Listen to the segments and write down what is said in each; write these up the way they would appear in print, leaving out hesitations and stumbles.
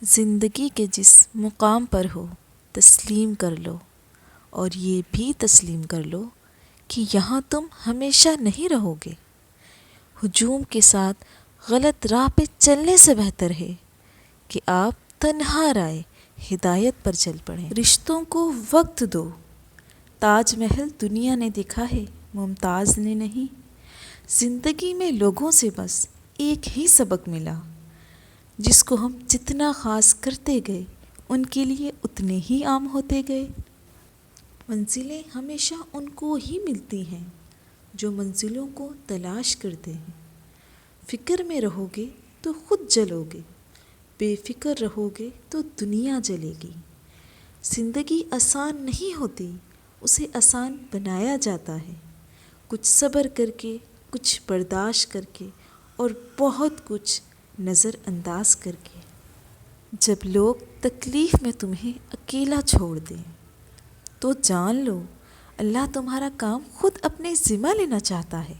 زندگی کے جس مقام پر ہو تسلیم کر لو، اور یہ بھی تسلیم کر لو کہ یہاں تم ہمیشہ نہیں رہو گے۔ ہجوم کے ساتھ غلط راہ پہ چلنے سے بہتر ہے کہ آپ تنہا رائے ہدایت پر چل پڑیں۔ رشتوں کو وقت دو۔ تاج محل دنیا نے دیکھا ہے، ممتاز نے نہیں۔ زندگی میں لوگوں سے بس ایک ہی سبق ملا، جس کو ہم جتنا خاص کرتے گئے ان کے لیے اتنے ہی عام ہوتے گئے۔ منزلیں ہمیشہ ان کو ہی ملتی ہیں جو منزلوں کو تلاش کرتے ہیں۔ فکر میں رہو گے تو خود جلو گے، بے فکر رہو گے تو دنیا جلے گی۔ زندگی آسان نہیں ہوتی، اسے آسان بنایا جاتا ہے، کچھ صبر کر کے، کچھ برداشت کر کے، اور بہت کچھ نظر انداز کر کے۔ جب لوگ تکلیف میں تمہیں اکیلا چھوڑ دیں تو جان لو اللہ تمہارا کام خود اپنے ذمہ لینا چاہتا ہے۔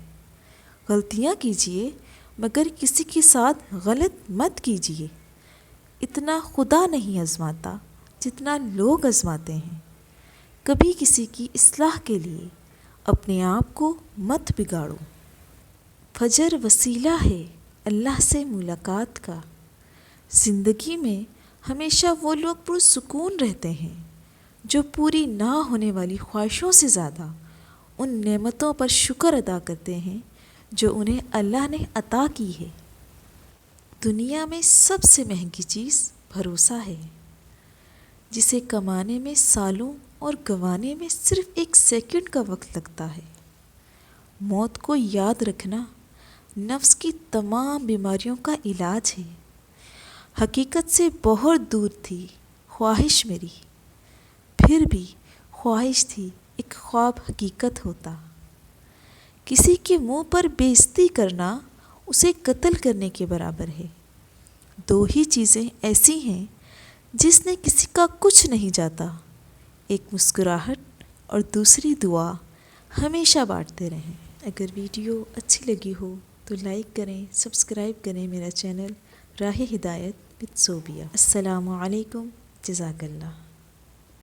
غلطیاں کیجیے مگر کسی کے ساتھ غلط مت کیجیے۔ اتنا خدا نہیں آزماتا جتنا لوگ آزماتے ہیں۔ کبھی کسی کی اصلاح کے لیے اپنے آپ کو مت بگاڑو۔ فجر وسیلہ ہے اللہ سے ملاقات کا۔ زندگی میں ہمیشہ وہ لوگ پرسکون رہتے ہیں جو پوری نہ ہونے والی خواہشوں سے زیادہ ان نعمتوں پر شکر ادا کرتے ہیں جو انہیں اللہ نے عطا کی ہے۔ دنیا میں سب سے مہنگی چیز بھروسہ ہے، جسے کمانے میں سالوں اور گنوانے میں صرف ایک سیکنڈ کا وقت لگتا ہے۔ موت کو یاد رکھنا نفس کی تمام بیماریوں کا علاج ہے۔ حقیقت سے بہت دور تھی خواہش میری، پھر بھی خواہش تھی ایک خواب حقیقت ہوتا۔ کسی کے منہ پر بے عزتی کرنا اسے قتل کرنے کے برابر ہے۔ دو ہی چیزیں ایسی ہیں جس نے کسی کا کچھ نہیں جاتا، ایک مسکراہٹ اور دوسری دعا۔ ہمیشہ بانٹتے رہیں۔ اگر ویڈیو اچھی لگی ہو تو لائک کریں، سبسکرائب کریں میرا چینل راہ ہدایت وتھ صوبیہ۔ السلام علیکم، جزاک اللہ۔